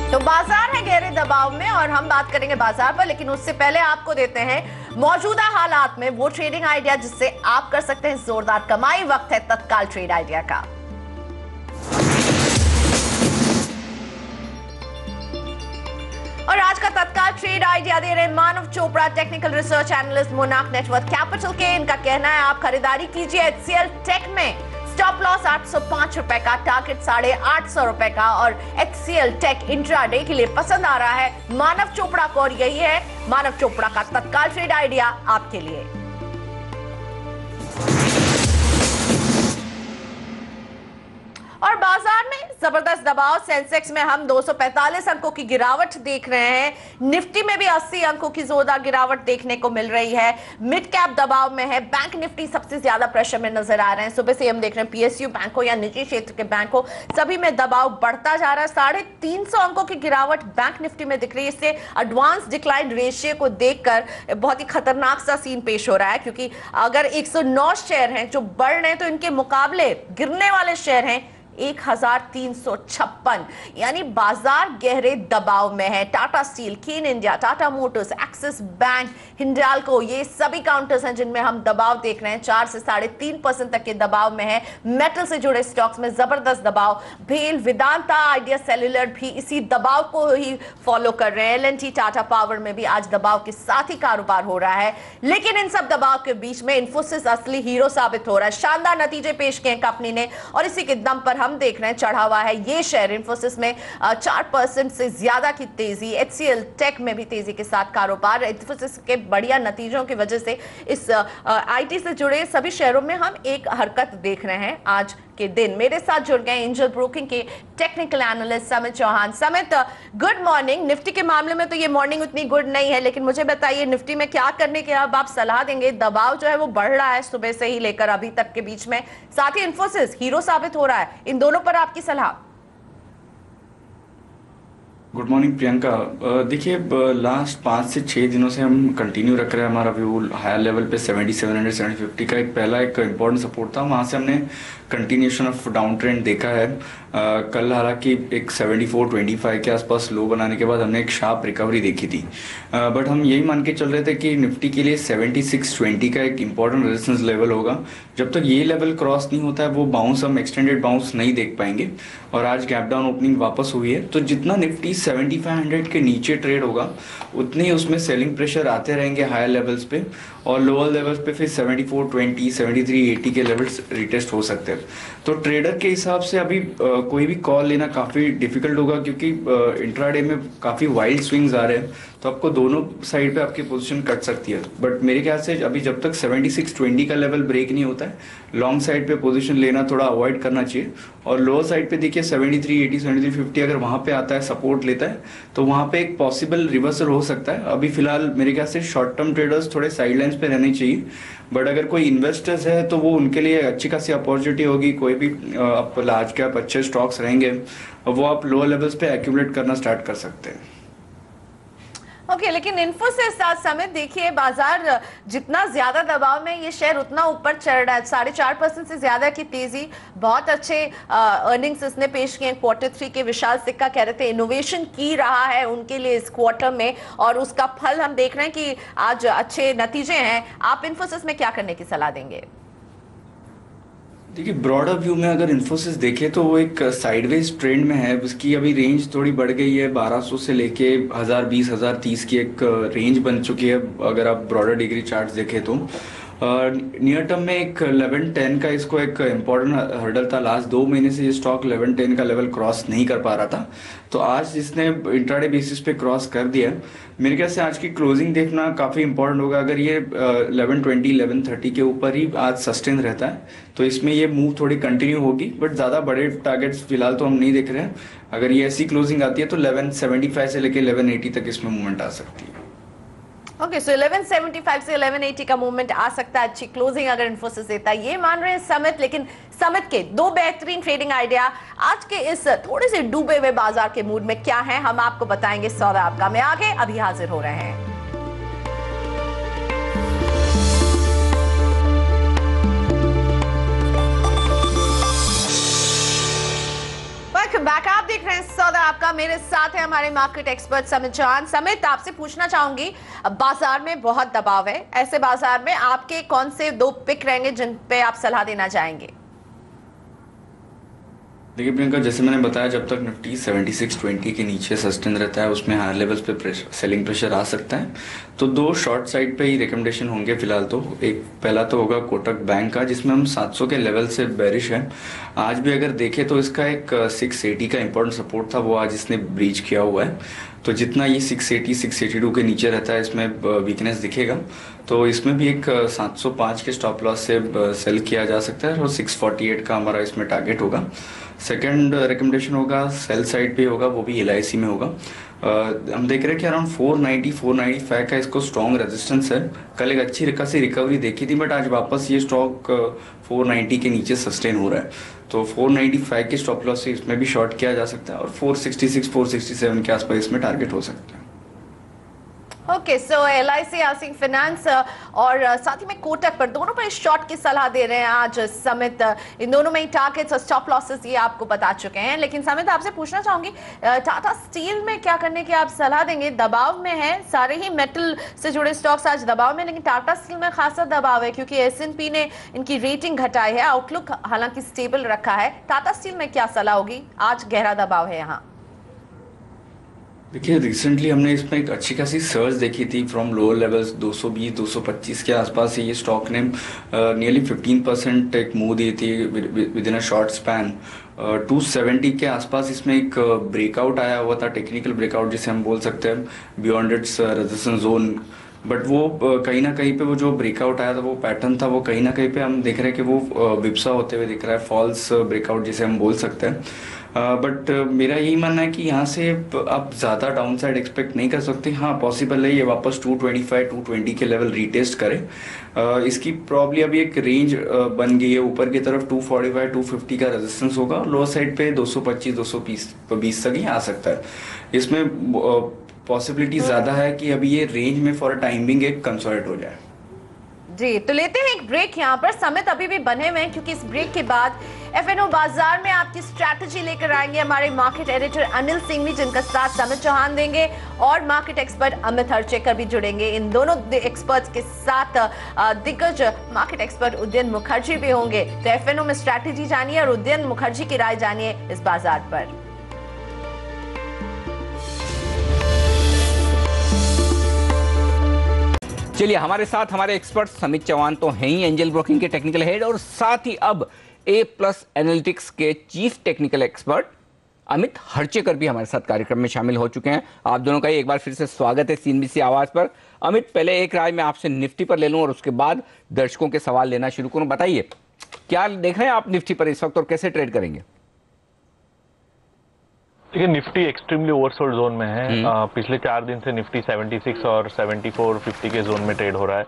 तो बाजार है गहरे दबाव में और हम बात करेंगे बाजार पर, लेकिन उससे पहले आपको देते हैं मौजूदा हालात में वो ट्रेडिंग आइडिया जिससे आप कर सकते हैं जोरदार कमाई। वक्त है तत्काल ट्रेड आइडिया का। और आज का तत्काल ट्रेड आइडिया दे रहे हैं Manav Chopra, technical research analyst, Monarch Networth Capital के। इनका कहना है आप खरीदारी कीजिए एचसीएल टेक में। स्टॉप लॉस 805 रुपए का, टारगेट 850 रुपए का और एचसीएल टेक इंट्राडे के लिए पसंद आ रहा है मानव चोपड़ा को। और यही है मानव चोपड़ा का तत्काल ट्रेड आइडिया आपके लिए। और बाजार में जबरदस्त दबाव, सेंसेक्स में हम 245 अंकों की गिरावट देख रहे हैं। निफ्टी में भी 80 अंकों की जोरदार गिरावट देखने को मिल रही है। मिड कैप दबाव में है। बैंक निफ्टी सबसे ज्यादा प्रेशर में नजर आ रहे हैं। सुबह से हम देख रहे हैं पीएसयू बैंक हो या निजी क्षेत्र के बैंक हो, सभी में दबाव बढ़ता जा रहा है। 350 अंकों की गिरावट बैंक निफ्टी में दिख रही है। इससे एडवांस डिक्लाइन रेशियो को देखकर बहुत ही खतरनाक सा सीन पेश हो रहा है, क्योंकि अगर 109 शेयर हैं जो बढ़ रहे हैं तो इनके मुकाबले गिरने वाले शेयर हैं 1356, यानी बाजार गहरे दबाव में है। Tata steel, Cairn India, Tata Motors, Axis bank, Hindalco, ये सभी काउंटर्स हैं जिनमें हम दबाव देख रहे हैं। 4 से 3.5% तक के दबाव में है। मेटल से जुड़े स्टॉक्स में जबरदस्त दबाव। भेल, वेदांता, आइडिया सेल्युलर भी इसी दबाव को ही फॉलो कर रहे हैं। एलएनटी, टाटा पावर में भी आज दबाव के साथ ही कारोबार हो रहा है। लेकिन इन सब दबाव के बीच में इन्फोसिस असली हीरो साबित हो रहा है। शानदार नतीजे पेश किए कंपनी ने और इसी के दम पर हम देख रहे हैं चढ़ा हुआ है ये शेयर। इन्फोसिस में 4% से ज्यादा की तेजी। एचसीएल टेक में भी तेजी के साथ कारोबार। इन्फोसिस के बढ़िया नतीजों की वजह से इस आईटी से जुड़े सभी शेयरों में हम एक हरकत देख रहे हैं आज के दिन। मेरे साथ जुड़ गए एंजल ब्रोकिंग के टेक्निकल एनालिस्ट समित चौहान। समित, गुड मॉर्निंग। निफ्टी के मामले में तो ये मॉर्निंग उतनी गुड नहीं है, लेकिन मुझे बताइए निफ्टी में क्या करने के अब आप सलाह देंगे? दबाव जो है वो बढ़ रहा है सुबह से ही लेकर अभी तक के बीच में, साथ ही इन्फोसिस हीरो साबित हो रहा है। इन दोनों पर आपकी सलाह? Good morning Priyanka. देखिए, लास्ट 5 से 6 दिनों से हम कंटिन्यू रख रहे हैं हमारा व्यू हायर लेवल पे 7700 750 का एक पहला इम्पोर्टेंट सपोर्ट था। वहाँ से हमने कंटिन्यूशन ऑफ डाउन ट्रेंड देखा है। कल हालांकि एक 7425 के आसपास लो बनाने के बाद हमने एक शार्प रिकवरी देखी थी, बट हम यही मान के चल रहे थे कि निफ्टी के लिए 7620 का एक इम्पॉर्टेंट रेजिस्टेंस लेवल होगा। जब तक ये लेवल क्रॉस नहीं होता है वो बाउंस, हम एक्सटेंडेड बाउंस नहीं देख पाएंगे। और आज गैप डाउन ओपनिंग वापस हुई है, तो जितना निफ्टी 7500 के नीचे ट्रेड होगा उतने ही उसमें सेलिंग प्रेशर आते रहेंगे हायर लेवल्स पे, और लोअर लेवल्स पे फिर 7420 7380 के लेवल्स रिटेस्ट हो सकते हैं। तो ट्रेडर के हिसाब से अभी कोई भी कॉल लेना काफ़ी डिफिकल्ट होगा, क्योंकि इंट्राडे में काफ़ी वाइल्ड स्विंग्स आ रहे हैं, तो आपको दोनों साइड पे आपकी पोजीशन कट सकती है। बट मेरे ख्याल से अभी जब तक 7620 का लेवल ब्रेक नहीं होता है, लॉन्ग साइड पे पोजीशन लेना थोड़ा अवॉइड करना चाहिए। और लोअर साइड पे देखिए 7380 7350 अगर वहाँ पे आता है, सपोर्ट लेता है, तो वहाँ पे एक पॉसिबल रिवर्सल हो सकता है। अभी फिलहाल मेरे ख्याल से शॉर्ट टर्म ट्रेडर्स थोड़े साइडलाइंस पे रहने चाहिए, बट अगर कोई इन्वेस्टर्स है तो वो उनके लिए अच्छी खासी अपॉर्चुनिटी होगी। कोई भी आप लार्ज कैप अच्छे स्टॉक्स रहेंगे, वो आप लोअर लेवल्स पे एक्यूमुलेट करना स्टार्ट कर सकते हैं। ओके, लेकिन इन्फोसिस आज समित देखिए बाजार जितना ज्यादा दबाव में ये शेयर उतना ऊपर चढ़ रहा है। 4.5% से ज्यादा की तेजी। बहुत अच्छे अर्निंग्स इसने पेश किए Q3 के। विशाल सिक्का कह रहे थे इनोवेशन की रहा है उनके लिए इस क्वार्टर में, और उसका फल हम देख रहे हैं कि आज अच्छे नतीजे हैं। आप इन्फोसिस में क्या करने की सलाह देंगे? देखिए, ब्रॉडर व्यू में अगर इन्फोसिस देखें तो वो एक साइडवेज ट्रेंड में है। उसकी अभी रेंज थोड़ी बढ़ गई है, 1200 से लेके 1020 1030 की एक रेंज बन चुकी है अगर आप ब्रॉडर डिग्री चार्ट्स देखें तो। नियर टर्म में एक 1110 का इसको एक इम्पॉर्टेंट हर्डल था। लास्ट 2 महीने से ये स्टॉक 1110 का लेवल क्रॉस नहीं कर पा रहा था, तो आज इसने इंट्राडे बेसिस पे क्रॉस कर दिया। मेरे ख्याल से आज की क्लोजिंग देखना काफ़ी इंपॉर्टेंट होगा। अगर ये 1120 1130 के ऊपर ही आज सस्टेन रहता है तो इसमें ये मूव थोड़ी कंटिन्यू होगी, बट ज़्यादा बड़े टारगेट्स फिलहाल तो हम नहीं देख रहे हैं। अगर ये ऐसी क्लोजिंग आती है तो 1175 से लेकर 1180 तक इसमें मूवमेंट आ सकती है। ओके, सो 1175 से 1180 का मूवमेंट आ सकता है। अच्छी क्लोजिंग अगर इन्फोसिस देता है, ये मान रहे हैं समित। लेकिन समित के 2 बेहतरीन ट्रेडिंग आइडिया आज के इस थोड़े से डूबे हुए बाजार के मूड में क्या है, हम आपको बताएंगे। सौदा आपका में आगे अभी हाजिर हो रहे हैं। Welcome back. आप देख रहे हैं सौदा आपका, मेरे साथ है हमारे मार्केट एक्सपर्ट समित चौहान। समित, आपसे पूछना चाहूंगी, बाजार में बहुत दबाव है, ऐसे बाजार में आपके कौन से 2 पिक रहेंगे जिन पे आप सलाह देना चाहेंगे? देखिए प्रियंका, जैसे मैंने बताया, जब तक निफ्टी 7620 के नीचे सस्टेन रहता है उसमें हायर लेवल्स पे सेलिंग प्रेशर आ सकता है। तो 2 शॉर्ट साइड पे ही रिकमेंडेशन होंगे फिलहाल। तो एक पहला तो होगा कोटक बैंक का, जिसमें हम 700 के लेवल से बेरिश है। आज भी अगर देखें तो इसका एक 680 का इंपॉर्टेंट सपोर्ट था, वो आज इसने ब्रीच किया हुआ है। तो जितना ये 680 682 के नीचे रहता है इसमें वीकनेस दिखेगा। तो इसमें भी एक 705 के स्टॉप लॉस से सेल किया जा सकता है और 648 का हमारा इसमें टारगेट होगा। सेकंड रिकमेंडेशन होगा सेल साइड पे होगा, वो भी LIC में होगा। हम देख रहे हैं कि अराउंड 490 495 का इसको स्ट्रॉन्ग रेजिस्टेंस है। कल एक अच्छी खासी रिकवरी देखी थी, बट आज वापस ये स्टॉक 490 के नीचे सस्टेन हो रहा है। तो 495 के स्टॉप लॉस से इसमें भी शॉर्ट किया जा सकता है और 466 467 के आसपास इसमें टारगेट हो सकता है। ओके, सो LIC, हाउसिंग फाइनेंस और साथ ही में कोटक पर, दोनों पर शॉर्ट की सलाह दे रहे हैं आज समित। इन दोनों में ही टारगेट्स और स्टॉप लॉसेस ये आपको बता चुके हैं। लेकिन समित, आपसे पूछना चाहूंगी, टाटा स्टील में क्या करने की आप सलाह देंगे? दबाव में है, सारे ही मेटल से जुड़े स्टॉक्स आज दबाव में, लेकिन टाटा स्टील में खासा दबाव है क्योंकि S&P ने इनकी रेटिंग घटाई है, आउटलुक हालांकि स्टेबल रखा है। टाटा स्टील में क्या सलाह होगी? आज गहरा दबाव है यहाँ। देखिए, रिसेंटली हमने इसमें एक अच्छी खासी सर्च देखी थी फ्रॉम लोअर लेवल्स 220 225 के आसपास से। ये स्टॉक ने नियरली 15% एक मूव दी थी with in a short span. 270 के आसपास इसमें एक ब्रेकआउट आया हुआ था, टेक्निकल ब्रेकआउट जिसे हम बोल सकते हैं, beyond its resistance zone. But वो कहीं ना कहीं पे वो जो ब्रेकआउट आया था, वो पैटर्न था, वो कहीं ना कहीं पे हम देख रहे हैं कि वो विप्सा होते हुए दिख रहा है, फॉल्स ब्रेकआउट जिसे हम बोल सकते हैं। बट मेरा यही मानना है कि यहाँ से आप ज़्यादा डाउन साइड एक्सपेक्ट नहीं कर सकते। हाँ, पॉसिबल है ये वापस 225 220 के लेवल रीटेस्ट करे। इसकी प्रॉब्ली अभी एक रेंज बन गई है ऊपर की तरफ, 245 250 का रेजिस्टेंस होगा, लोअर साइड पे 225 220 तक ही आ सकता है। इसमें पॉसिबिलिटी ज़्यादा है कि अभी ये रेंज में फॉर टाइम बिंग एक कंसोलिडेट हो जाए। जी, तो लेते हैं एक ब्रेक यहाँ पर। समित अभी भी बने हुए हैं क्योंकि इस ब्रेक के बाद FNO बाजार में आपकी स्ट्रैटेजी लेकर आएंगे हमारे मार्केट एडिटर अनिल सिंघवी, जिनका साथ समित चौहान देंगे, और मार्केट एक्सपर्ट अमित हरचेकर भी जुड़ेंगे। इन दोनों एक्सपर्ट्स के साथ दिग्गज मार्केट एक्सपर्ट उदयन मुखर्जी भी होंगे। तो FNO में स्ट्रैटेजी जानिए और उदयन मुखर्जी की राय जानिए इस बाजार पर। चलिए, हमारे साथ हमारे एक्सपर्ट समित चौहान तो हैं ही, एंजल ब्रोकिंग के टेक्निकल हेड, और साथ ही अब A+ एनालिटिक्स के चीफ टेक्निकल एक्सपर्ट अमित हरचेकर भी हमारे साथ कार्यक्रम में शामिल हो चुके हैं। आप दोनों का एक बार फिर से स्वागत है CNBC आवाज पर। अमित, पहले एक राय मैं आपसे निफ्टी पर ले लूं और उसके बाद दर्शकों के सवाल लेना शुरू करूं। बताइए, क्या देख रहे हैं आप निफ्टी पर इस वक्त और कैसे ट्रेड करेंगे? देखिए, निफ्टी एक्सट्रीमली ओवरसोल्ड जोन में है। पिछले 4 दिन से निफ्टी 76 और 74 50 के जोन में ट्रेड हो रहा है।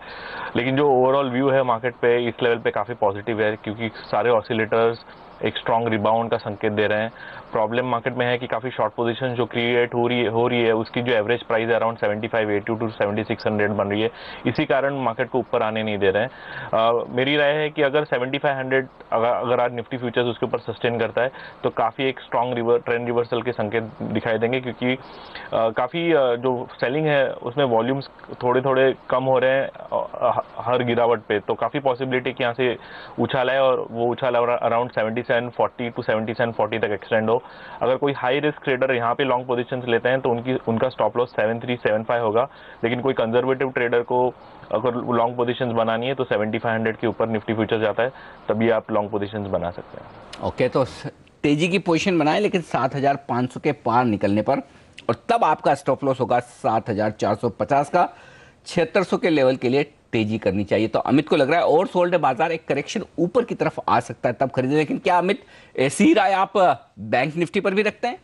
लेकिन जो ओवरऑल व्यू है मार्केट पे इस लेवल पे काफ़ी पॉजिटिव है, क्योंकि सारे ऑसिलेटर्स एक स्ट्रॉन्ग रिबाउंड का संकेत दे रहे हैं। प्रॉब्लम मार्केट में है कि काफ़ी शॉर्ट पोजीशन जो क्रिएट हो रही है उसकी जो एवरेज प्राइस है अराउंड 7582 टू 7600 बन रही है। इसी कारण मार्केट को ऊपर आने नहीं दे रहे हैं। मेरी राय है कि अगर 7500 अगर आज निफ्टी फ्यूचर्स उसके ऊपर सस्टेन करता है तो काफ़ी एक स्ट्रॉन्ग ट्रेंड रिवर्सल के संकेत दिखाई देंगे, क्योंकि काफ़ी जो सेलिंग है उसमें वॉल्यूम्स थोड़े थोड़े कम हो रहे हैं हर गिरावट पे। तो काफ़ी पॉसिबिलिटी कि यहाँ से उछाल है और वो उछाल अराउंड 7740 टू 7740 तक एक्सटेंड हो। अगर कोई हाई रिस्क ट्रेडर यहाँ पे लॉन्ग पोजीशंस लेते हैं तो उनका स्टॉप लॉस 7375 होगा। लेकिन कोई कंजर्वेटिव ट्रेडर को अगर लॉन्ग पोजीशंस बनानी है तो 7500 के ऊपर निफ्टी फ्यूचर जाता है, तभी आप लॉन्ग पोजीशंस बना सकते हैं। ओके, तो तेजी की पोजीशन बनाएं, लेकिन 7500 के पार निकलने पर, और तब आपका स्टॉप लॉस होगा 7450 का। 7600 के लेवल के लिए तेजी करनी चाहिए। तो अमित को लग रहा है ओवर सोल्ड है बाजार, एक करेक्शन ऊपर की तरफ आ सकता है, तब खरीदें। लेकिन क्या अमित, ऐसी राय आप बैंक निफ्टी पर भी रखते हैं?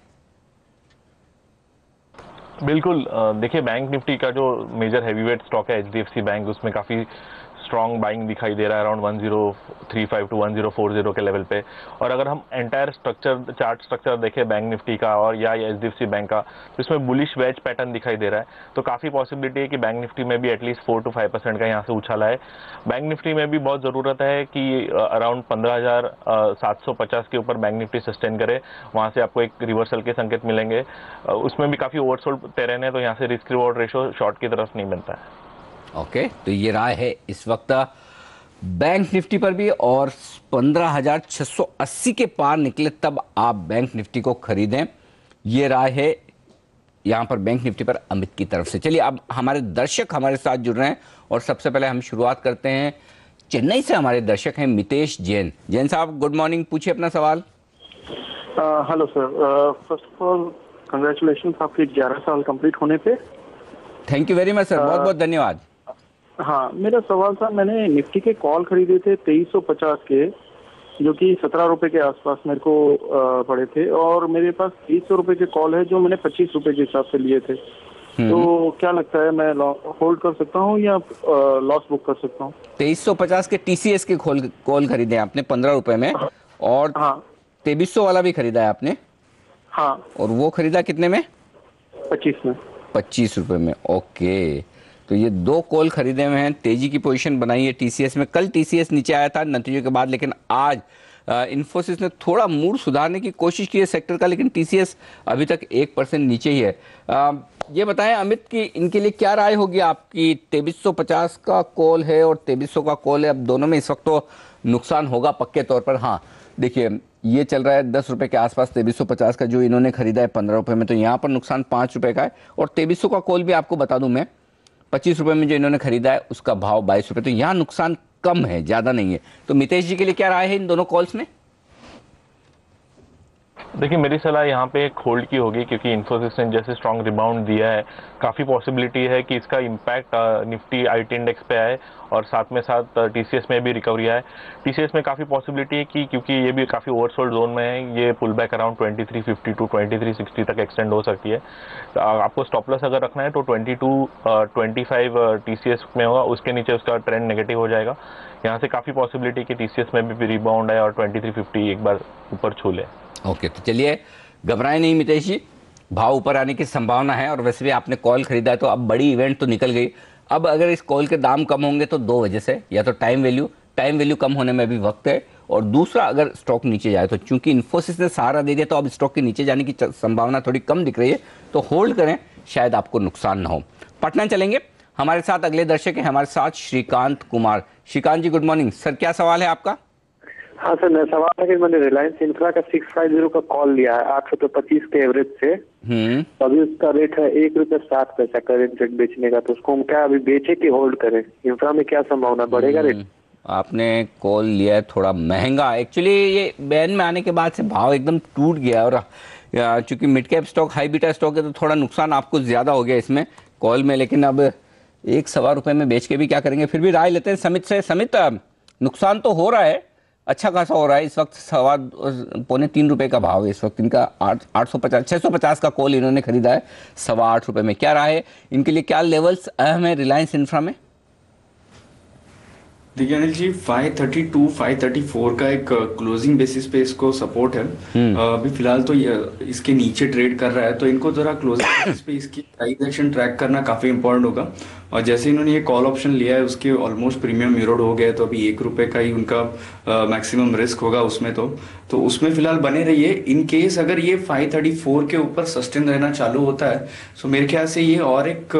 बिल्कुल। देखिए, बैंक निफ्टी का जो मेजर हैवीवेट स्टॉक है HDFC बैंक, उसमें काफ़ी स्ट्रॉन्ग बाइंग दिखाई दे रहा है अराउंड 1035 टू 1040 के लेवल पे। और अगर हम एंटायर स्ट्रक्चर चार्ट स्ट्रक्चर देखें बैंक निफ्टी का और या एचडीएफसी बैंक का, तो इसमें बुलिश वेज पैटर्न दिखाई दे रहा है। तो काफ़ी पॉसिबिलिटी है कि बैंक निफ्टी में भी एटलीस्ट 4 to 5% का यहाँ से उछाल आए। बैंक निफ्टी में भी बहुत ज़रूरत है कि अराउंड 15,750 के ऊपर बैंक निफ्टी सस्टेन करे, वहाँ से आपको एक रिवर्सल के संकेत मिलेंगे। उसमें भी काफ़ी ओवरसोल्ड टेरेन है, तो यहाँ से रिस्क रिवॉर्ड रेशो शॉर्ट की तरफ नहीं बनता है। ओके, तो ये राय है इस वक्त बैंक निफ्टी पर भी, और 15,680 के पार निकले तब आप बैंक निफ्टी को खरीदें, ये राय है यहां पर बैंक निफ्टी पर अमित की तरफ से। चलिए, अब हमारे दर्शक हमारे साथ जुड़ रहे हैं और सबसे पहले हम शुरुआत करते हैं चेन्नई से। हमारे दर्शक हैं मितेश जैन। जैन साहब, गुड मॉर्निंग, पूछिए अपना सवाल। Hello sir, first of all congratulation आपके 11 साल कंप्लीट होने पे। Thank you very much sir, बहुत बहुत धन्यवाद। हाँ, मेरा सवाल था, मैंने निफ्टी के कॉल खरीदे थे 2350 के, जो कि 17 रुपए के आसपास मेरे को पड़े थे, और मेरे पास 300 रुपए के कॉल है जो मैंने 25 रुपए के हिसाब से लिए थे। तो क्या लगता है, मैं होल्ड कर सकता हूँ या लॉस बुक कर सकता हूँ? 2350 के टीसीएस के कॉल खरीदे आपने 15 रुपए में, और 2300 वाला भी खरीदा है आपने? हाँ। और वो खरीदा कितने में? 25 में। 25 रुपए में। ओके, तो ये दो कॉल खरीदे हुए हैं, तेजी की पोजीशन बनाई है टीसीएस में। कल टीसीएस नीचे आया था नतीजों के बाद, लेकिन आज इन्फोसिस ने थोड़ा मूड सुधारने की कोशिश की है सेक्टर का, लेकिन टीसीएस अभी तक 1% नीचे ही है। ये बताएं अमित कि इनके लिए क्या राय होगी आपकी? 2350 का कॉल है और 2300 का कॉल है, अब दोनों में इस वक्त तो नुकसान होगा पक्के तौर पर। हाँ देखिए, ये चल रहा है 10 रुपए के आसपास 2350 का, जो इन्होंने खरीदा है 15 रुपए में, तो यहाँ पर नुकसान 5 रुपए का है। और 2300 का कॉल भी आपको बता दूं मैं, 25 रुपए में जो इन्होंने खरीदा है उसका भाव 22 रुपए, तो यहाँ नुकसान कम है, ज्यादा नहीं है। तो मितेश जी के लिए क्या राय है इन दोनों कॉल्स में? देखिए, मेरी सलाह यहाँ पे एक होल्ड की होगी, क्योंकि इन्फोसिस ने जैसे स्ट्रॉन्ग रिबाउंड दिया है, काफ़ी पॉसिबिलिटी है कि इसका इम्पैक्ट निफ्टी आईटी इंडेक्स पे आए और साथ में साथ टीसीएस में भी रिकवरी आए। टीसीएस में काफ़ी पॉसिबिलिटी है कि क्योंकि ये भी काफ़ी ओवरसोल्ड जोन में है, ये पुल बैक अराउंड 2350 टू 2360 तक एक्सटेंड हो सकती है। तो आपको स्टॉप लॉस अगर रखना है तो 2225 टीसीएस में होगा, उसके नीचे उसका ट्रेंड नेगेटिव हो जाएगा। यहाँ से काफ़ी पॉसिबिलिटी कि टीसीएस में भी रिबाउंड आए और 2350 एक बार ऊपर छू ले। ओके, तो चलिए घबराएं नहीं मितेश जी, भाव ऊपर आने की संभावना है। और वैसे भी आपने कॉल खरीदा है तो अब बड़ी इवेंट तो निकल गई। अब अगर इस कॉल के दाम कम होंगे तो दो वजह से, या तो टाइम वैल्यू कम होने में भी वक्त है, और दूसरा अगर स्टॉक नीचे जाए तो चूंकि इन्फोसिस ने सहारा दे दिया तो अब स्टॉक के नीचे जाने की संभावना थोड़ी कम दिख रही है, तो होल्ड करें, शायद आपको नुकसान ना हो। पटना चलेंगे, हमारे साथ अगले दर्शक हैं, हमारे साथ श्रीकांत कुमार। श्रीकांत जी, गुड मॉर्निंग सर, क्या सवाल है आपका? हाँ सर, मेरा सवाल था कि मैंने रिलायंस इंफ्रा का 650 का कॉल लिया है 825 के एवरेज से। तो अभी उसका रेट है ₹1.60 करेंट रेट बेचने का, तो उसको हम क्या अभी बेचे कि होल्ड करें? इंफ्रा में क्या संभावना, बढ़ेगा रेट? आपने कॉल लिया है थोड़ा महंगा, एक्चुअली ये बैन में आने के बाद से भाव एकदम टूट गया, और चूंकि mid cap stock high beta stock है तो थोड़ा नुकसान आपको ज्यादा हो गया इसमें कॉल में। लेकिन अब 1.25 में बेच के भी क्या करेंगे, फिर भी राय लेते हैं समित से। समित, नुकसान तो हो रहा है, अच्छा खासा हो रहा है इस वक्त, 2.25 रुपए का भाव है इस वक्त इनका। 650 का कॉल इन्होंने खरीदा है 8.25 रुपए में। क्या रहा है इनके लिए, क्या लेवल्स अहम है रिलायंस इंफ्रा में? देखिए अनिल जी, 532 534 का एक क्लोजिंग बेसिस पे इसको सपोर्ट है। अभी फिलहाल तो इसके नीचे ट्रेड कर रहा है, तो इनको जरा क्लोजिंग बेसिस पे इसकी प्राइस एक्शन ट्रैक करना काफी इंपॉर्टेंट होगा। और जैसे इन्होंने ये कॉल ऑप्शन लिया है उसके ऑलमोस्ट प्रीमियम मिरर्ड हो गया है, तो अभी 1 रुपए का ही उनका मैक्सिमम रिस्क होगा उसमें, तो उसमें फिलहाल बने रहिए। इन केस अगर ये 534 के ऊपर सस्टेन रहना चालू होता है तो मेरे ख्याल से ये और एक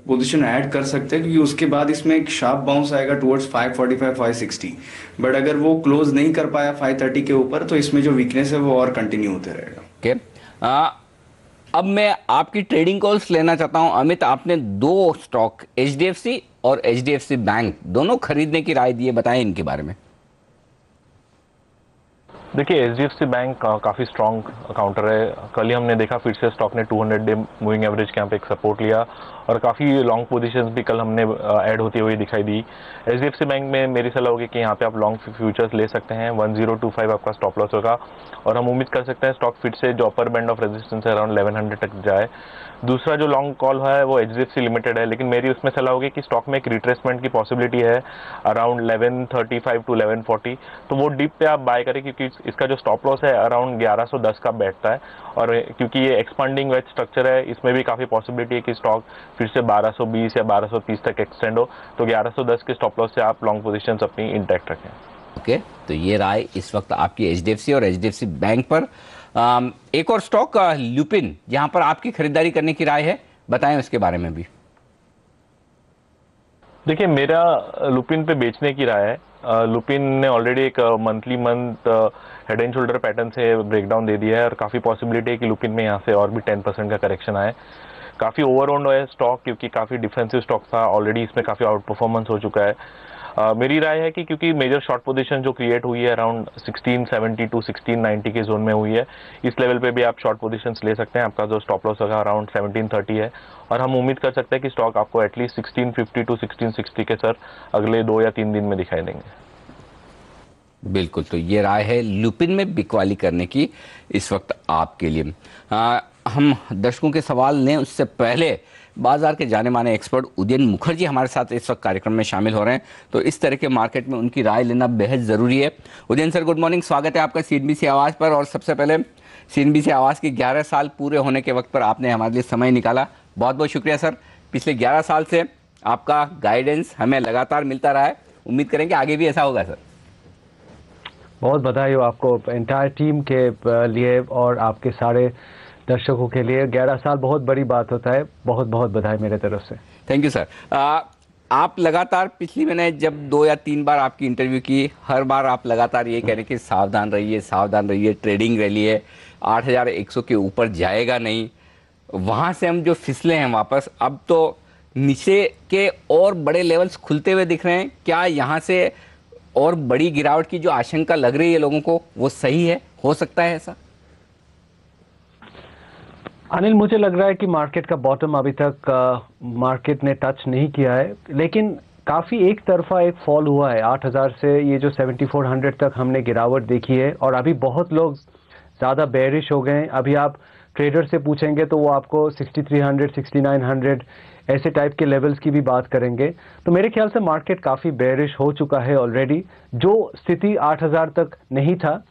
पोजीशन ऐड कर सकते हैं, क्योंकि उसके बाद इसमें एक शार्प बाउंस आएगा टुवर्ड्स 545 560। बट अगर वो क्लोज नहीं कर पाया 530 के ऊपर तो इसमें जो वीकनेस है वो और कंटिन्यू होते रहेगा। ओके, अब मैं आपकी ट्रेडिंग कॉल्स लेना चाहता हूं। अमित, आपने दो स्टॉक एचडीएफसी और एचडीएफसी बैंक दोनों खरीदने की राय दी है, बताएं इनके बारे में। देखिए, एचडीएफसी बैंक काफ़ी स्ट्रॉन्ग काउंटर है। कल ही हमने देखा फिर से स्टॉक ने 200 डे मूविंग एवरेज के यहाँ पे एक सपोर्ट लिया और काफ़ी लॉन्ग पोजीशंस भी कल हमने ऐड होती हुई दिखाई दी। HDFC बैंक में मेरी सलाह होगी कि यहाँ पे आप लॉन्ग फ्यूचर्स ले सकते हैं। 1025 आपका स्टॉप लॉस होगा और हम उम्मीद कर सकते हैं स्टॉक फिर से जो अपर बैंड ऑफ रेजिस्टेंस है अराउंड 1100 तक जाए। दूसरा जो लॉन्ग कॉल है वो HDFC लिमिटेड है, लेकिन मेरी उसमें सलाह होगी कि स्टॉक में एक रिट्रेसमेंट की पॉसिबिलिटी है अराउंड 1135 टू 1140, तो वो डिप पे आप बाय करें क्योंकि इसका जो स्टॉप लॉस है अराउंड 1110 का बैठता है और क्योंकि ये एक्सपांडिंग वेज स्ट्रक्चर है इसमें भी काफ़ी पॉसिबिलिटी है कि स्टॉक फिर से 1220 या 1230 तक एक्सटेंड हो, तो 1110 के स्टॉप लॉस से आप लॉन्ग पोजीशंस अपनी इंटैक्ट रखें। ओके, तो ये राय इस वक्त आपकी HDFC और HDFC बैंक पर। एक और स्टॉक लुपिन, जहां पर आपकी खरीदारी करने की राय है, बताएं उसके बारे में भी। देखिए, मेरा लुपिन पे बेचने की राय है। लुपिन ने ऑलरेडी एक month head and shoulder pattern से ब्रेकडाउन दे दिया है और काफ़ी पॉसिबिलिटी है कि लुपिन में यहाँ से और भी 10% का करेक्शन आए। काफ़ी ओवरऑन्ड है स्टॉक क्योंकि काफ़ी डिफेंसिव स्टॉक था, ऑलरेडी इसमें काफ़ी आउट परफॉर्मेंस हो चुका है। मेरी राय है कि क्योंकि मेजर शॉर्ट पोजीशन जो क्रिएट हुई है अराउंड 1670 टू 1690 के जोन में हुई है, इस लेवल पे भी आप शॉर्ट पोजीशंस ले सकते हैं। आपका जो स्टॉप लॉस होगा अराउंड 1730 है और हम उम्मीद कर सकते हैं कि स्टॉक आपको एटलीस्ट 1650 टू 1660 के सर अगले 2 या 3 दिन में दिखाई देंगे। बिल्कुल, तो ये राय है लुपिन में बिकवाली करने की इस वक्त आपके लिए। हम दर्शकों के सवाल लें उससे पहले बाजार के जाने माने एक्सपर्ट उदयन मुखर्जी हमारे साथ इस वक्त कार्यक्रम में शामिल हो रहे हैं, तो इस तरह के मार्केट में उनकी राय लेना बेहद ज़रूरी है। उदयन सर, गुड मॉर्निंग, स्वागत है आपका CNBC आवाज़ पर। और सबसे पहले CNBC आवाज़ के 11 साल पूरे होने के वक्त पर आपने हमारे लिए समय निकाला, बहुत बहुत शुक्रिया सर। पिछले 11 साल से आपका गाइडेंस हमें लगातार मिलता रहा है, उम्मीद करें कि आगे भी ऐसा होगा सर। बहुत बधाई हो आपको, एंटायर टीम के लिए और आपके सारे दर्शकों के लिए। 11 साल बहुत बड़ी बात होता है, बहुत बहुत बधाई मेरे तरफ से। Thank you sir. आप लगातार पिछली मैंने जब 2 या 3 बार आपकी इंटरव्यू की, हर बार आप लगातार ये कह रहे कि सावधान रहिए, ट्रेडिंग रैली है, 8100 के ऊपर जाएगा नहीं। वहाँ से हम जो फिसले हैं वापस, अब तो नीचे के और बड़े लेवल्स खुलते हुए दिख रहे हैं। क्या यहाँ से और बड़ी गिरावट की जो आशंका लग रही है लोगों को, वो सही है? हो सकता है ऐसा? अनिल, मुझे लग रहा है कि मार्केट का बॉटम अभी तक मार्केट ने टच नहीं किया है, लेकिन काफ़ी एक तरफा एक फॉल हुआ है। 8000 से ये जो 7400 तक हमने गिरावट देखी है और अभी बहुत लोग ज़्यादा बेरिश हो गए हैं। अभी आप ट्रेडर से पूछेंगे तो वो आपको 6300, 6900 ऐसे टाइप के लेवल्स की भी बात करेंगे। तो मेरे ख्याल से मार्केट काफ़ी बेरिश हो चुका है ऑलरेडी। जो स्थिति 8000 तक नहीं था,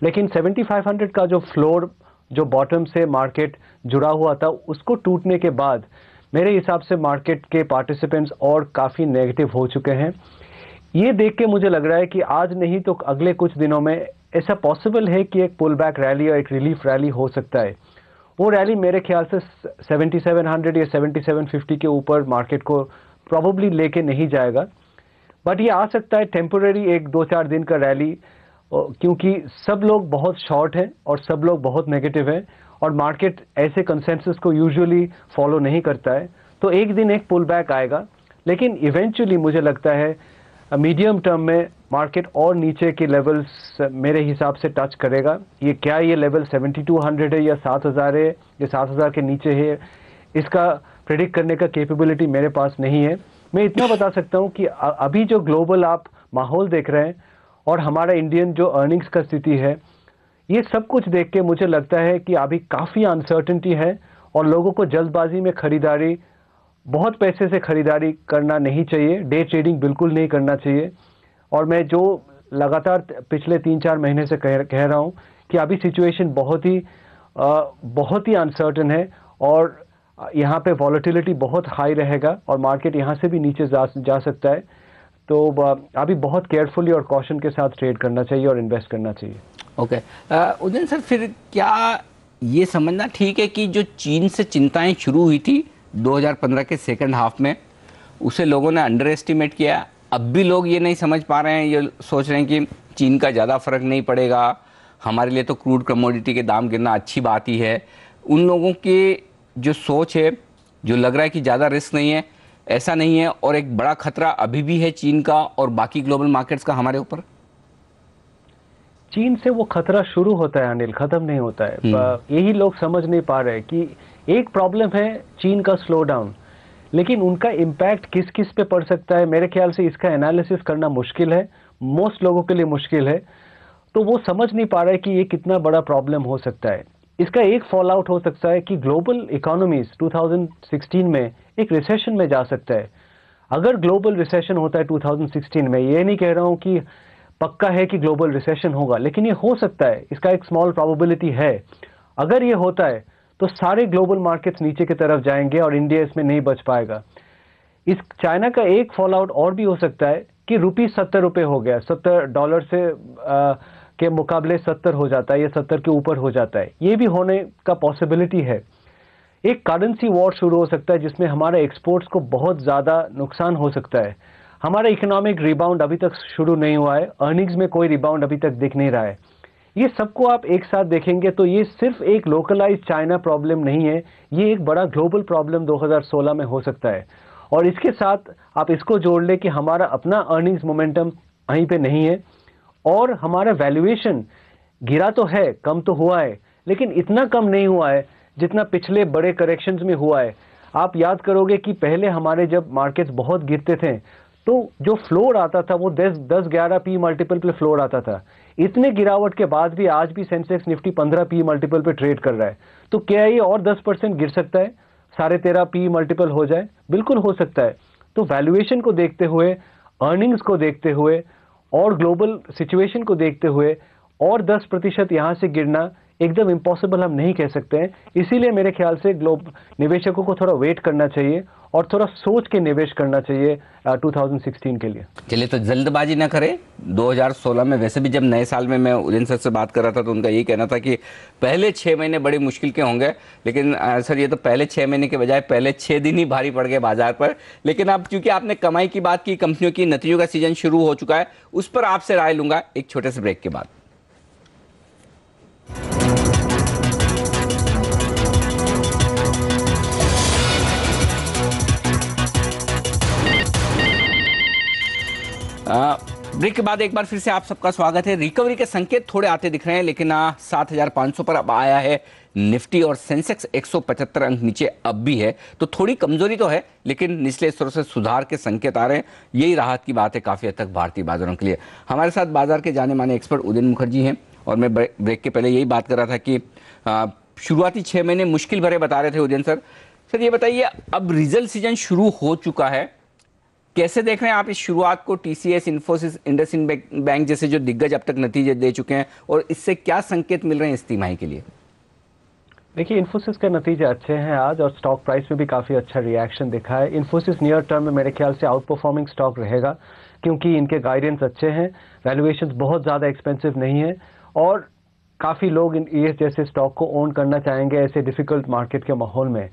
लेकिन 7500 का जो फ्लोर, जो बॉटम से मार्केट जुड़ा हुआ था, उसको टूटने के बाद मेरे हिसाब से मार्केट के पार्टिसिपेंट्स और काफ़ी नेगेटिव हो चुके हैं। ये देख के मुझे लग रहा है कि आज नहीं तो अगले कुछ दिनों में ऐसा पॉसिबल है कि एक पुल बैक रैली और एक रिलीफ रैली हो सकता है। वो रैली मेरे ख्याल से 7700 या 7750 के ऊपर मार्केट को प्रॉबली लेके नहीं जाएगा, बट ये आ सकता है टेम्पोरेरी 1-2-4 दिन का रैली, क्योंकि सब लोग बहुत शॉर्ट हैं और सब लोग बहुत नेगेटिव हैं और मार्केट ऐसे कंसेंसस को यूजुअली फॉलो नहीं करता है। तो एक दिन एक पुल बैक आएगा, लेकिन इवेंचुअली मुझे लगता है मीडियम टर्म में मार्केट और नीचे के लेवल्स मेरे हिसाब से टच करेगा। ये क्या ये लेवल 7200 है या 7000 है या 7000 के नीचे है, इसका प्रेडिक्ट करने का कैपेबिलिटी मेरे पास नहीं है। मैं इतना बता सकता हूँ कि अभी जो ग्लोबल आप माहौल देख रहे हैं और हमारा इंडियन जो अर्निंग्स का स्थिति है, ये सब कुछ देख के मुझे लगता है कि अभी काफ़ी अनसर्टेनिटी है और लोगों को जल्दबाजी में खरीदारी, बहुत पैसे से खरीदारी करना नहीं चाहिए। डे ट्रेडिंग बिल्कुल नहीं करना चाहिए। और मैं जो लगातार पिछले 3-4 महीने से कह रहा हूँ कि अभी सिचुएशन बहुत ही अनसर्टन है और यहाँ पे वॉलेटिलिटी बहुत हाई रहेगा और मार्केट यहाँ से भी नीचे जा सकता है। तो अभी बहुत केयरफुली और कॉशन के साथ ट्रेड करना चाहिए और इन्वेस्ट करना चाहिए। ओके, उदयन सर, फिर क्या ये समझना ठीक है कि जो चीन से चिंताएं शुरू हुई थी 2015 के सेकंड हाफ में, उसे लोगों ने अंडर एस्टिमेट किया? अब भी लोग ये नहीं समझ पा रहे हैं, ये सोच रहे हैं कि चीन का ज़्यादा फर्क नहीं पड़ेगा, हमारे लिए तो क्रूड कमोडिटी के दाम गिरना अच्छी बात ही है। उन लोगों की जो सोच है, जो लग रहा है कि ज़्यादा रिस्क नहीं है, ऐसा नहीं है, और एक बड़ा खतरा अभी भी है चीन का और बाकी ग्लोबल मार्केट्स का हमारे ऊपर। चीन से वो खतरा शुरू होता है अनिल, खत्म नहीं होता है। यही लोग समझ नहीं पा रहे कि एक प्रॉब्लम है चीन का स्लो डाउन, लेकिन उनका इम्पैक्ट किस किस पे पड़ सकता है, मेरे ख्याल से इसका एनालिसिस करना मुश्किल है, मोस्ट लोगों के लिए मुश्किल है। तो वो समझ नहीं पा रहे कि ये कितना बड़ा प्रॉब्लम हो सकता है। इसका एक फॉल आउट हो सकता है कि ग्लोबल इकोनॉमीज 2016 में एक रिसेशन में जा सकता है। अगर ग्लोबल रिसेशन होता है 2016 में, ये नहीं कह रहा हूं कि पक्का है कि ग्लोबल रिसेशन होगा, लेकिन ये हो सकता है, इसका एक स्मॉल प्रोबेबिलिटी है। अगर ये होता है तो सारे ग्लोबल मार्केट्स नीचे की तरफ जाएंगे और इंडिया इसमें नहीं बच पाएगा। इस चाइना का एक फॉल आउट और भी हो सकता है कि रुपी 70 रुपए हो गया, $70 से के मुकाबले 70 हो जाता है या 70 के ऊपर हो जाता है, ये भी होने का पॉसिबिलिटी है। एक करेंसी वॉर शुरू हो सकता है जिसमें हमारे एक्सपोर्ट्स को बहुत ज़्यादा नुकसान हो सकता है। हमारा इकोनॉमिक रिबाउंड अभी तक शुरू नहीं हुआ है, अर्निंग्स में कोई रिबाउंड अभी तक दिख नहीं रहा है। ये सबको आप एक साथ देखेंगे तो ये सिर्फ एक लोकलाइज चाइना प्रॉब्लम नहीं है, ये एक बड़ा ग्लोबल प्रॉब्लम 2016 में हो सकता है। और इसके साथ आप इसको जोड़ ले कि हमारा अपना अर्निंग्स मोमेंटम वहीं पे नहीं है और हमारा वैल्यूएशन गिरा तो है, कम तो हुआ है, लेकिन इतना कम नहीं हुआ है जितना पिछले बड़े करेक्शंस में हुआ है। आप याद करोगे कि पहले हमारे जब मार्केट्स बहुत गिरते थे तो जो फ्लोर आता था वो 10-11 पी मल्टीपल पे फ्लोर आता था। इतने गिरावट के बाद भी आज भी सेंसेक्स निफ्टी 15 पी मल्टीपल पे ट्रेड कर रहा है। तो क्या ये और 10% गिर सकता है, 13.5 पी मल्टीपल हो जाए? बिल्कुल हो सकता है। तो वैल्यूएशन को देखते हुए, अर्निंग्स को देखते हुए और ग्लोबल सिचुएशन को देखते हुए और 10% यहाँ से गिरना एकदम इम्पॉसिबल हम नहीं कह सकते हैं। इसीलिए मेरे ख्याल से निवेशकों को थोड़ा वेट करना चाहिए और थोड़ा सोच के निवेश करना चाहिए 2016 के लिए। चलिए, तो जल्दबाजी ना करें। 2016 में वैसे भी जब नए साल में मैं उदयन सर से बात कर रहा था तो उनका यही कहना था कि पहले 6 महीने बड़ी मुश्किल के होंगे, लेकिन सर ये तो पहले 6 महीने के बजाय पहले 6 दिन ही भारी पड़ गए बाजार पर। लेकिन अब चूंकि आपने कमाई की बात की, कंपनियों की नतीजों का सीजन शुरू हो चुका है, उस पर आपसे राय लूंगा एक छोटे से ब्रेक के बाद। ब्रेक के बाद एक बार फिर से आप सबका स्वागत है। रिकवरी के संकेत थोड़े आते दिख रहे हैं, लेकिन 7,500 पर अब आया है निफ्टी और सेंसेक्स 175 अंक नीचे अब भी है। तो थोड़ी कमजोरी तो है, लेकिन निचले स्तरों से सुधार के संकेत आ रहे हैं। यही राहत की बात है काफी हद तक भारतीय बाजारों के लिए। हमारे साथ बाजार के जाने माने एक्सपर्ट उदयन मुखर्जी हैं और मैं ब्रेक के पहले यही बात कर रहा था कि शुरुआती 6 महीने मुश्किल भरे बता रहे थे उदयन सर। सर ये बताइए, अब रिजल्ट सीजन शुरू हो चुका है, कैसे देख रहे हैं आप इस शुरुआत को? टीसीएस, इन्फोसिस, इंडसइंड बैंक जैसे जो दिग्गज अब तक नतीजे दे चुके हैं, और इससे क्या संकेत मिल रहे हैं इस तिमाही के लिए? देखिए, इन्फोसिस के नतीजे अच्छे हैं आज और स्टॉक प्राइस में भी काफ़ी अच्छा रिएक्शन दिखा है। इन्फोसिस नियर टर्म में मेरे ख्याल से आउट परफॉर्मिंग स्टॉक रहेगा क्योंकि इनके गाइडेंस अच्छे हैं, वैल्यूएशंस बहुत ज़्यादा एक्सपेंसिव नहीं है और काफ़ी लोग ये जैसे स्टॉक को ओन करना चाहेंगे ऐसे डिफिकल्ट मार्केट के माहौल में।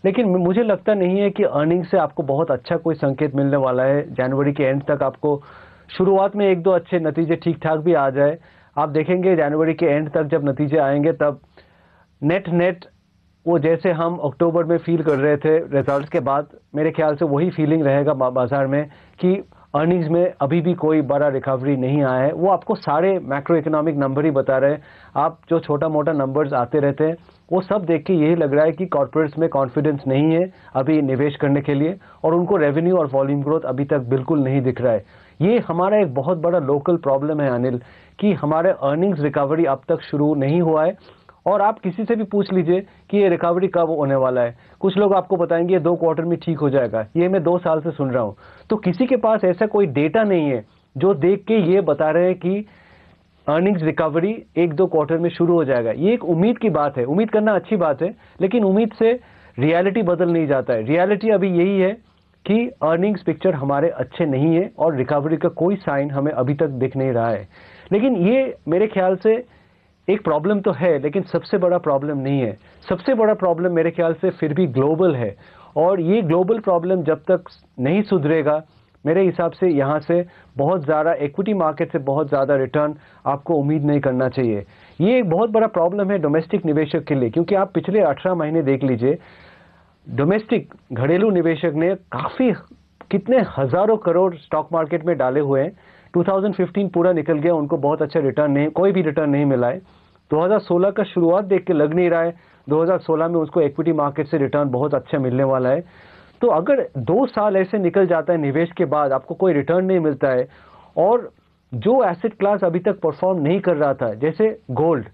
लेकिन मुझे लगता नहीं है कि अर्निंग से आपको बहुत अच्छा कोई संकेत मिलने वाला है। जनवरी के एंड तक आपको शुरुआत में 1-2 अच्छे नतीजे ठीक ठाक भी आ जाए, आप देखेंगे जनवरी के एंड तक जब नतीजे आएंगे तब नेट वो जैसे हम अक्टूबर में फील कर रहे थे रिजल्ट्स के बाद, मेरे ख्याल से वही फीलिंग रहेगा बाजार में कि अर्निंग्स में अभी भी कोई बड़ा रिकवरी नहीं आया है। वो आपको सारे मैक्रो इकोनॉमिक नंबर ही बता रहे हैं। आप जो छोटा मोटा नंबर्स आते रहते हैं वो सब देख के यही लग रहा है कि कॉर्पोरेट्स में कॉन्फिडेंस नहीं है अभी निवेश करने के लिए और उनको रेवेन्यू और वॉल्यूम ग्रोथ अभी तक बिल्कुल नहीं दिख रहा है। ये हमारा एक बहुत बड़ा लोकल प्रॉब्लम है अनिल, कि हमारे अर्निंग्स रिकवरी अब तक शुरू नहीं हुआ है। और आप किसी से भी पूछ लीजिए कि ये रिकवरी कब होने वाला है, कुछ लोग आपको बताएंगे 2 क्वार्टर में ठीक हो जाएगा। ये मैं 2 साल से सुन रहा हूँ। तो किसी के पास ऐसा कोई डेटा नहीं है जो देख के ये बता रहे हैं कि अर्निंग्स रिकवरी 1-2 क्वार्टर में शुरू हो जाएगा। ये एक उम्मीद की बात है, उम्मीद करना अच्छी बात है, लेकिन उम्मीद से रियलिटी बदल नहीं जाता है। रियलिटी अभी यही है कि अर्निंग्स पिक्चर हमारे अच्छे नहीं है और रिकवरी का कोई साइन हमें अभी तक दिख नहीं रहा है। लेकिन ये मेरे ख्याल से एक प्रॉब्लम तो है, लेकिन सबसे बड़ा प्रॉब्लम नहीं है। सबसे बड़ा प्रॉब्लम मेरे ख्याल से फिर भी ग्लोबल है और ये ग्लोबल प्रॉब्लम जब तक नहीं सुधरेगा, मेरे हिसाब से यहाँ से बहुत ज़्यादा इक्विटी मार्केट से बहुत ज़्यादा रिटर्न आपको उम्मीद नहीं करना चाहिए। ये एक बहुत बड़ा प्रॉब्लम है डोमेस्टिक निवेशक के लिए, क्योंकि आप पिछले 18 महीने देख लीजिए, डोमेस्टिक घरेलू निवेशक ने काफ़ी कितने हज़ारों करोड़ स्टॉक मार्केट में डाले हुए हैं। 2015 पूरा निकल गया, उनको बहुत अच्छा रिटर्न नहीं, कोई भी रिटर्न नहीं मिला है। 2016 का शुरुआत देख के लग नहीं रहा है 2016 में उसको इक्विटी मार्केट से रिटर्न बहुत अच्छा मिलने वाला है। तो अगर 2 साल ऐसे निकल जाता है निवेश के बाद, आपको कोई रिटर्न नहीं मिलता है, और जो एसेट क्लास अभी तक परफॉर्म नहीं कर रहा था, जैसे गोल्ड,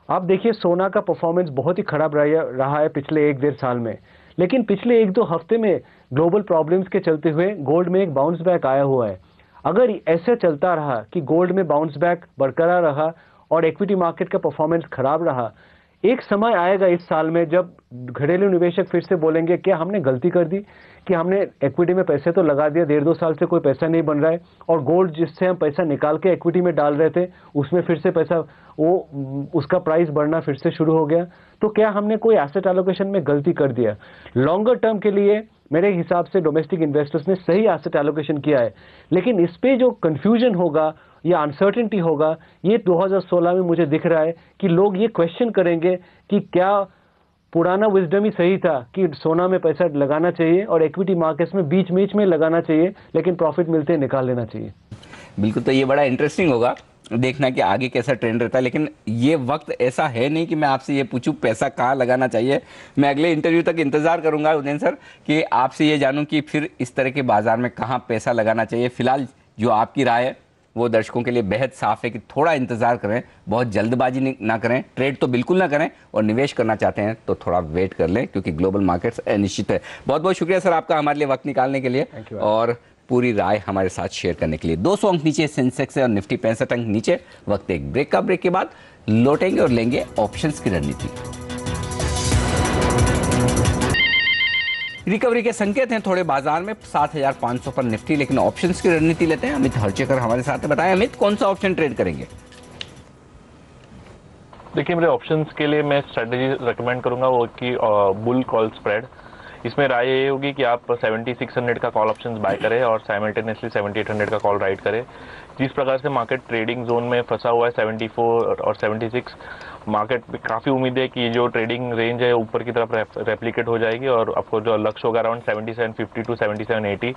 आप देखिए सोना का परफॉर्मेंस बहुत ही खराब रहा है पिछले 1-1.5 साल में, लेकिन पिछले 1-2 हफ्ते में ग्लोबल प्रॉब्लम्स के चलते हुए गोल्ड में एक बाउंस बैक आया हुआ है। अगर ऐसे चलता रहा कि गोल्ड में बाउंस बैक बरकरार रहा और इक्विटी मार्केट का परफॉर्मेंस खराब रहा, एक समय आएगा इस साल में जब घरेलू निवेशक फिर से बोलेंगे क्या हमने गलती कर दी कि हमने इक्विटी में पैसे तो लगा दिया, 1.5-2 साल से कोई पैसा नहीं बन रहा है, और गोल्ड जिससे हम पैसा निकाल के इक्विटी में डाल रहे थे उसमें फिर से पैसा, वो उसका प्राइस बढ़ना फिर से शुरू हो गया, तो क्या हमने कोई एसेट एलोकेशन में गलती कर दिया? लॉन्गर टर्म के लिए मेरे हिसाब से डोमेस्टिक इन्वेस्टर्स ने सही एसेट एलोकेशन किया है, लेकिन इस पे जो कंफ्यूजन होगा या अनसर्टेनिटी होगा, ये 2016 में मुझे दिख रहा है कि लोग ये क्वेश्चन करेंगे कि क्या पुराना विजडम ही सही था कि सोना में पैसा लगाना चाहिए और इक्विटी मार्केट्स में बीच बीच में लगाना चाहिए, लेकिन प्रॉफिट मिलते निकाल लेना चाहिए। बिल्कुल, तो ये बड़ा इंटरेस्टिंग होगा देखना कि आगे कैसा ट्रेंड रहता है, लेकिन ये वक्त ऐसा है नहीं कि मैं आपसे ये पूछूं पैसा कहाँ लगाना चाहिए। मैं अगले इंटरव्यू तक इंतजार करूंगा उदयन सर कि आपसे ये जानूं कि फिर इस तरह के बाजार में कहाँ पैसा लगाना चाहिए। फिलहाल जो आपकी राय है वो दर्शकों के लिए बेहद साफ है कि थोड़ा इंतजार करें, बहुत जल्दबाजी ना करें, ट्रेड तो बिल्कुल ना करें, और निवेश करना चाहते हैं तो थोड़ा वेट कर लें क्योंकि ग्लोबल मार्केट्स अनिश्चित है। बहुत बहुत शुक्रिया सर आपका हमारे लिए वक्त निकालने के लिए और पूरी राय हमारे साथ शेयर करने के लिए। 200 अंक नीचे सेंसेक्स है और निफ्टी 65 अंक नीचे। वक्त एक ब्रेक का, ब्रेक के बाद लौटेंगे और लेंगे ऑप्शंस की रणनीति। रिकवरी के संकेत हैं थोड़े बाजार में, 7500 पर निफ्टी, लेकिन ऑप्शंस की रणनीति लेते हैं। अमित हर्चेकर हमारे साथ है। बताएं अमित, कौन सा ऑप्शन ट्रेड करेंगे? देखिए, मेरे ऑप्शंस के लिए मैं स्ट्रेटजी रेकमेंड करूंगा वो कि बुल कॉल स्प्रेड। इसमें राय ये होगी कि आप 7600 का कॉल ऑप्शंस बाय करें और साइमल्टेनियसली 7800 का कॉल राइट करें। जिस प्रकार से मार्केट ट्रेडिंग जोन में फंसा हुआ है 74 और 76, मार्केट में काफ़ी उम्मीद है कि जो ट्रेडिंग रेंज है ऊपर की तरफ रेप्लिकेट हो जाएगी और आपको जो लक्ष्य होगा अराउंड 7750 टू 7780।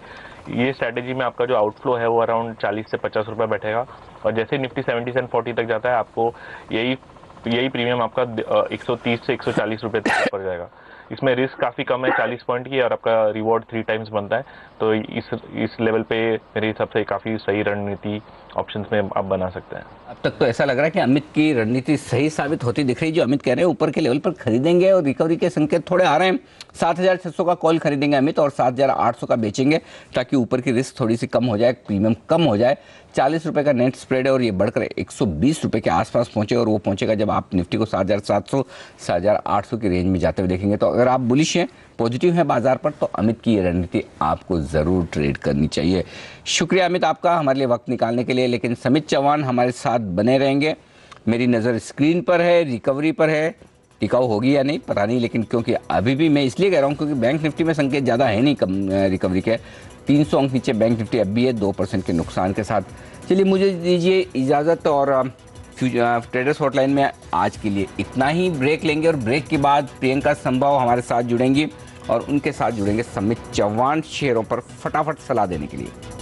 ये स्ट्रैटेजी में आपका जो आउटफ्लो है वो अराउंड 40 से 50 रुपये बैठेगा, और जैसे निफ्टी 7740 तक जाता है आपको यही प्रीमियम आपका 130 से 140 रुपये तक पड़ जाएगा। इसमें रिस्क काफ़ी कम है 40 पॉइंट की, और आपका रिवॉर्ड 3 टाइम्स बनता है। तो इस लेवल पे मेरे हिसाब से काफ़ी सही रणनीति ऑप्शंस में आप बना सकते हैं। अब तक तो ऐसा लग रहा है कि अमित की रणनीति सही साबित होती दिख रही है। जो अमित कह रहे हैं ऊपर के लेवल पर खरीदेंगे और रिकवरी के संकेत थोड़े आ रहे हैं। 7600 का कॉल खरीदेंगे अमित और 7800 का बेचेंगे ताकि ऊपर की रिस्क थोड़ी सी कम हो जाए, प्रीमियम कम हो जाए। 40 रुपये का नेट स्प्रेड है और ये बढ़कर 120 रुपये के आसपास पहुंचे, और वो पहुंचेगा जब आप निफ्टी को 7700 7800 की रेंज में जाते हुए देखेंगे। तो अगर आप बुलिश हैं, पॉजिटिव है बाजार पर, तो अमित की ये रणनीति आपको ज़रूर ट्रेड करनी चाहिए। शुक्रिया अमित आपका हमारे लिए वक्त निकालने के लिए। लेकिन समित चौहान हमारे साथ बने रहेंगे। मेरी नज़र स्क्रीन पर है, रिकवरी पर है, टिकाऊ होगी या नहीं पता नहीं, लेकिन क्योंकि अभी भी मैं इसलिए कह रहा हूँ क्योंकि बैंक निफ्टी में संकेत ज़्यादा है नहीं कम रिकवरी के। 300 अंक नीचे बैंक निफ्टी अब भी है 2% के नुकसान के साथ। चलिए मुझे दीजिए इजाज़त, और ट्रेडर्स हॉटलाइन में आज के लिए इतना ही। ब्रेक लेंगे और ब्रेक के बाद प्रियंका संभव हमारे साथ जुड़ेंगी और उनके साथ जुड़ेंगे समित चौहान शेयरों पर फटाफट सलाह देने के लिए।